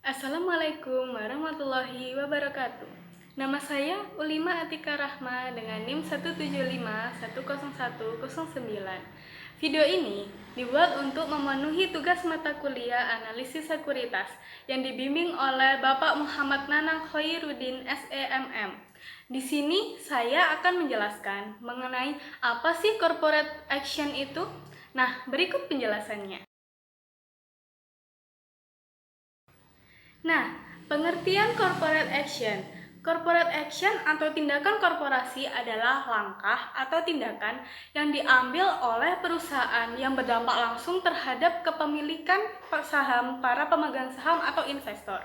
Assalamualaikum warahmatullahi wabarakatuh. Nama saya Ulima Atika Rahma dengan NIM 175101109. Video ini dibuat untuk memenuhi tugas mata kuliah analisis sekuritas yang dibimbing oleh Bapak Muhammad Nanang Khairuddin SEMM. Di sini saya akan menjelaskan mengenai apa sih corporate action itu. Nah, berikut penjelasannya. Nah, pengertian corporate action. Corporate action atau tindakan korporasi adalah langkah atau tindakan yang diambil oleh perusahaan yang berdampak langsung terhadap kepemilikan saham para pemegang saham atau investor.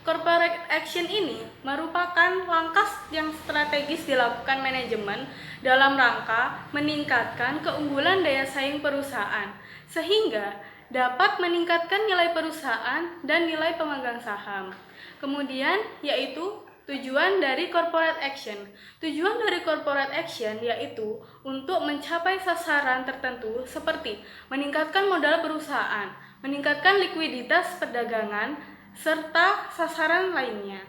Corporate action ini merupakan langkah yang strategis dilakukan manajemen dalam rangka meningkatkan keunggulan daya saing perusahaan, sehingga dapat meningkatkan nilai perusahaan dan nilai pemegang saham. Kemudian yaitu tujuan dari corporate action. Tujuan dari corporate action yaitu untuk mencapai sasaran tertentu seperti meningkatkan modal perusahaan, meningkatkan likuiditas perdagangan, serta sasaran lainnya.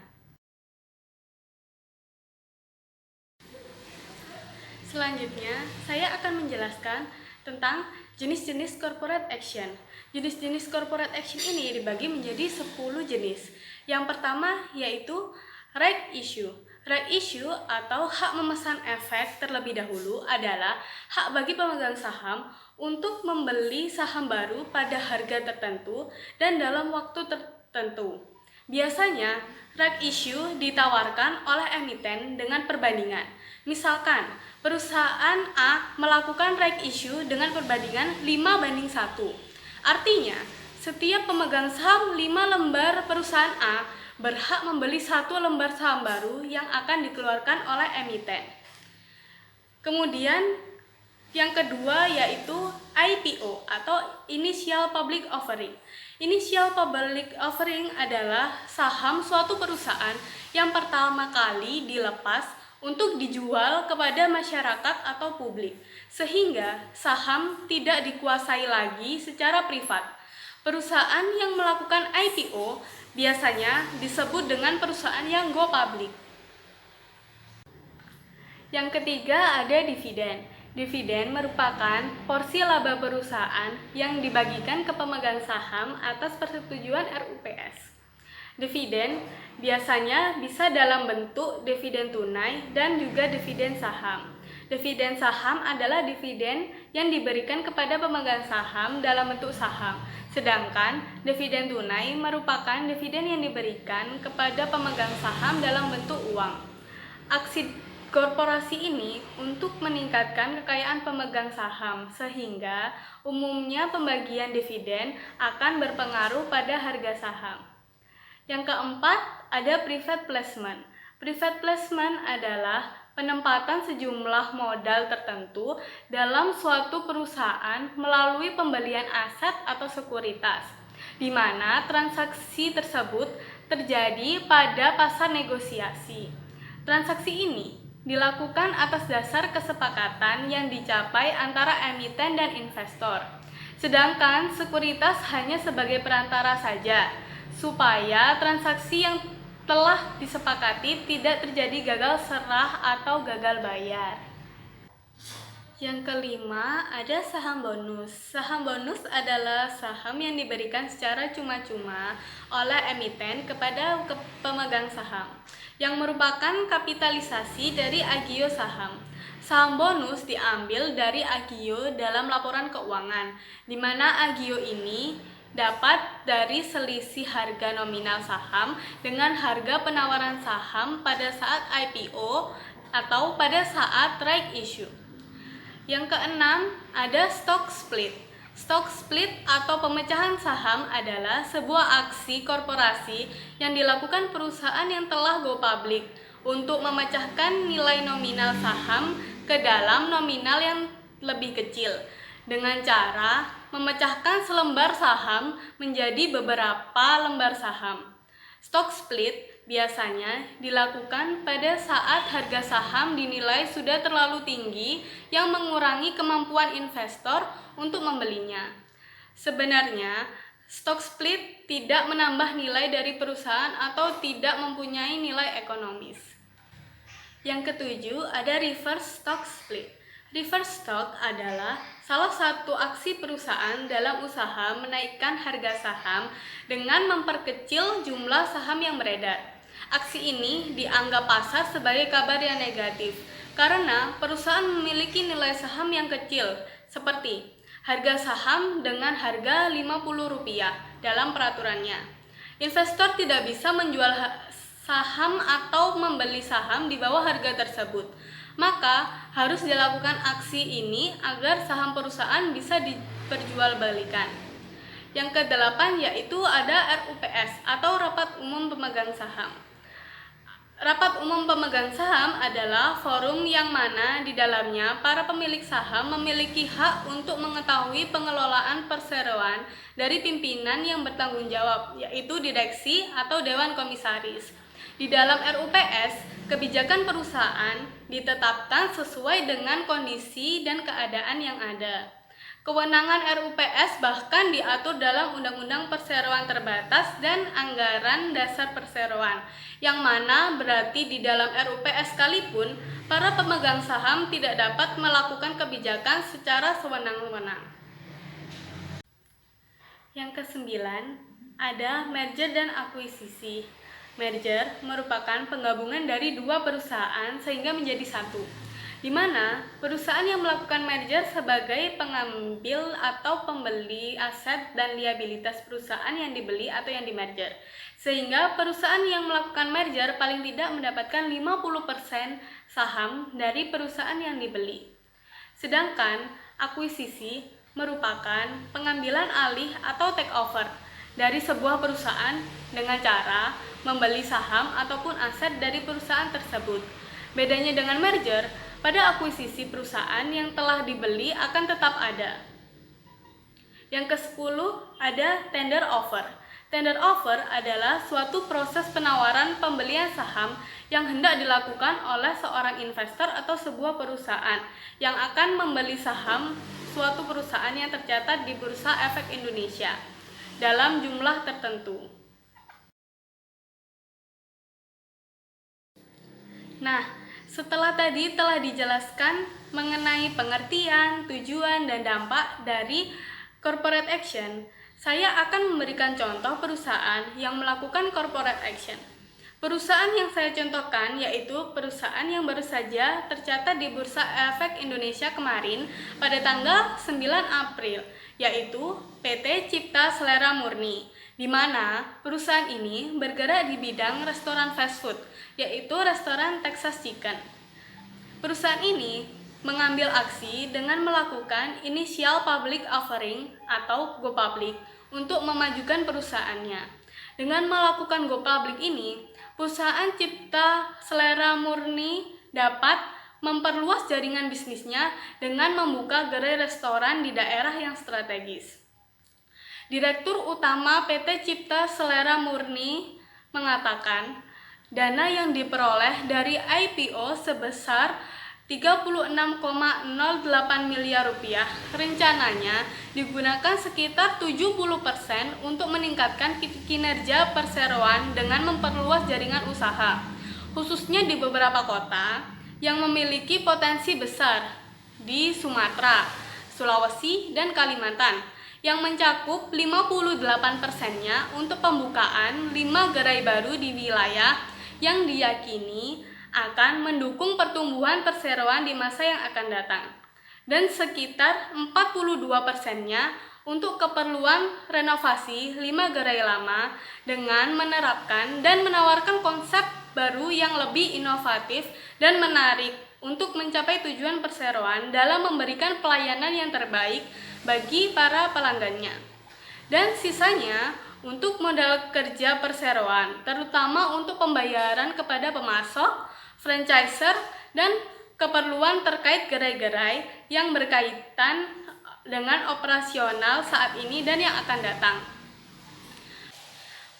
Selanjutnya, saya akan menjelaskan tentang jenis-jenis corporate action. Jenis-jenis corporate action ini dibagi menjadi 10 jenis. Yang pertama yaitu right issue. Right issue atau hak memesan efek terlebih dahulu adalah hak bagi pemegang saham untuk membeli saham baru pada harga tertentu dan dalam waktu tertentu. Biasanya, right issue ditawarkan oleh emiten dengan perbandingan. Misalkan, perusahaan A melakukan right issue dengan perbandingan 5:1. Artinya, setiap pemegang saham 5 lembar perusahaan A berhak membeli 1 lembar saham baru yang akan dikeluarkan oleh emiten. Kemudian yang kedua yaitu IPO atau Initial Public Offering. Initial Public Offering adalah saham suatu perusahaan yang pertama kali dilepas untuk dijual kepada masyarakat atau publik, sehingga saham tidak dikuasai lagi secara privat. Perusahaan yang melakukan IPO biasanya disebut dengan perusahaan yang go public. Yang ketiga ada dividen. Dividen merupakan porsi laba perusahaan yang dibagikan ke pemegang saham atas persetujuan RUPS. Dividen biasanya bisa dalam bentuk dividen tunai dan juga dividen saham. Dividen saham adalah dividen yang diberikan kepada pemegang saham dalam bentuk saham, sedangkan dividen tunai merupakan dividen yang diberikan kepada pemegang saham dalam bentuk uang. Aksi korporasi ini untuk meningkatkan kekayaan pemegang saham, sehingga umumnya pembagian dividen akan berpengaruh pada harga saham. Yang keempat, ada private placement. Private placement adalah penempatan sejumlah modal tertentu dalam suatu perusahaan melalui pembelian aset atau sekuritas, di mana transaksi tersebut terjadi pada pasar negosiasi. Transaksi ini dilakukan atas dasar kesepakatan yang dicapai antara emiten dan investor, sedangkan sekuritas hanya sebagai perantara saja, supaya transaksi yang telah disepakati tidak terjadi gagal serah atau gagal bayar. Yang kelima, ada saham bonus. Saham bonus adalah saham yang diberikan secara cuma-cuma oleh emiten kepada pemegang saham, yang merupakan kapitalisasi dari agio saham. Saham bonus diambil dari agio dalam laporan keuangan, di mana agio ini dapat dari selisih harga nominal saham dengan harga penawaran saham pada saat IPO atau pada saat right issue. Yang keenam, ada stock split. Stock split atau pemecahan saham adalah sebuah aksi korporasi yang dilakukan perusahaan yang telah go public untuk memecahkan nilai nominal saham ke dalam nominal yang lebih kecil, dengan cara memecahkan selembar saham menjadi beberapa lembar saham. Stock split biasanya dilakukan pada saat harga saham dinilai sudah terlalu tinggi yang mengurangi kemampuan investor untuk membelinya. Sebenarnya, Stock split tidak menambah nilai dari perusahaan atau tidak mempunyai nilai ekonomis. Yang ketujuh, ada reverse stock split. Reverse stock adalah salah satu aksi perusahaan dalam usaha menaikkan harga saham dengan memperkecil jumlah saham yang beredar. Aksi ini dianggap pasar sebagai kabar yang negatif karena perusahaan memiliki nilai saham yang kecil, seperti harga saham dengan harga Rp50 dalam peraturannya. Investor tidak bisa menjual saham atau membeli saham di bawah harga tersebut. Maka harus dilakukan aksi ini agar saham perusahaan bisa diperjualbelikan. Yang kedelapan yaitu ada RUPS atau Rapat Umum Pemegang Saham. Rapat Umum Pemegang Saham adalah forum yang mana di dalamnya para pemilik saham memiliki hak untuk mengetahui pengelolaan perseroan dari pimpinan yang bertanggung jawab, yaitu direksi atau dewan komisaris. Di dalam RUPS, kebijakan perusahaan ditetapkan sesuai dengan kondisi dan keadaan yang ada. Kewenangan RUPS bahkan diatur dalam Undang-Undang Perseroan Terbatas dan Anggaran Dasar Perseroan, yang mana berarti di dalam RUPS sekalipun, para pemegang saham tidak dapat melakukan kebijakan secara sewenang-wenang. Yang kesembilan, ada merger dan akuisisi. Merger merupakan penggabungan dari dua perusahaan sehingga menjadi satu, di mana perusahaan yang melakukan merger sebagai pengambil atau pembeli aset dan liabilitas perusahaan yang dibeli atau yang dimerger, sehingga perusahaan yang melakukan merger paling tidak mendapatkan 50% saham dari perusahaan yang dibeli. Sedangkan akuisisi merupakan pengambilan alih atau takeover dari sebuah perusahaan dengan cara membeli saham ataupun aset dari perusahaan tersebut. Bedanya dengan merger, pada akuisisi perusahaan yang telah dibeli akan tetap ada. Yang ke-10 ada tender offer. Tender offer adalah suatu proses penawaran pembelian saham yang hendak dilakukan oleh seorang investor atau sebuah perusahaan yang akan membeli saham suatu perusahaan yang tercatat di Bursa Efek Indonesia dalam jumlah tertentu. Nah, setelah tadi telah dijelaskan mengenai pengertian, tujuan, dan dampak dari corporate action, saya akan memberikan contoh perusahaan yang melakukan corporate action. Perusahaan yang saya contohkan yaitu perusahaan yang baru saja tercatat di Bursa Efek Indonesia kemarin pada tanggal 9 April, yaitu PT Cipta Selera Murni, di mana perusahaan ini bergerak di bidang restoran fast food, yaitu restoran Texas Chicken. Perusahaan ini mengambil aksi dengan melakukan initial public offering atau go public untuk memajukan perusahaannya. Dengan melakukan go public ini, perusahaan Cipta Selera Murni dapat memperluas jaringan bisnisnya dengan membuka gerai restoran di daerah yang strategis. Direktur Utama PT Cipta Selera Murni mengatakan, dana yang diperoleh dari IPO sebesar 36,08 miliar rupiah rencananya digunakan sekitar 70% untuk meningkatkan kinerja perseroan dengan memperluas jaringan usaha, khususnya di beberapa kota yang memiliki potensi besar di Sumatera, Sulawesi, dan Kalimantan, yang mencakup 58%-nya untuk pembukaan 5 gerai baru di wilayah yang diyakini akan mendukung pertumbuhan perseroan di masa yang akan datang, dan sekitar 42%-nya untuk keperluan renovasi 5 gerai lama dengan menerapkan dan menawarkan konsep baru yang lebih inovatif dan menarik untuk mencapai tujuan perseroan dalam memberikan pelayanan yang terbaik bagi para pelanggannya. Dan sisanya untuk modal kerja perseroan, terutama untuk pembayaran kepada pemasok, franchiser, dan keperluan terkait gerai-gerai yang berkaitan dengan operasional saat ini dan yang akan datang.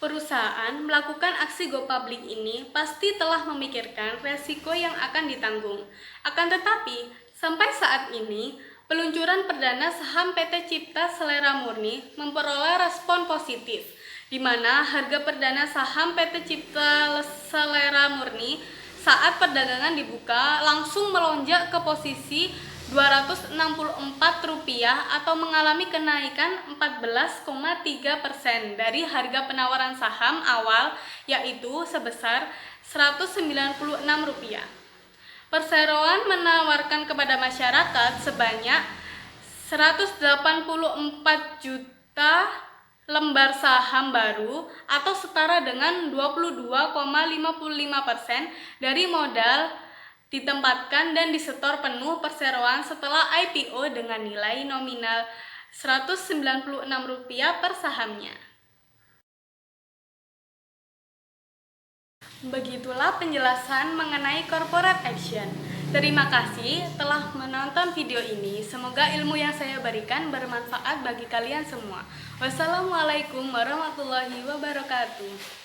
Perusahaan melakukan aksi go public ini pasti telah memikirkan resiko yang akan ditanggung. Akan tetapi, sampai saat ini, peluncuran perdana saham PT Cipta Selera Murni memperoleh respon positif, di mana harga perdana saham PT Cipta Selera Murni saat perdagangan dibuka langsung melonjak ke posisi Rp264 atau mengalami kenaikan 14,3% dari harga penawaran saham awal, yaitu sebesar Rp196. Perseroan menawarkan kepada masyarakat sebanyak 184 juta lembar saham baru atau setara dengan 22,55% dari modal ditempatkan dan disetor penuh perseroan setelah IPO dengan nilai nominal Rp196 per sahamnya. Begitulah penjelasan mengenai corporate action. Terima kasih telah menonton video ini. Semoga ilmu yang saya berikan bermanfaat bagi kalian semua. Wassalamualaikum warahmatullahi wabarakatuh.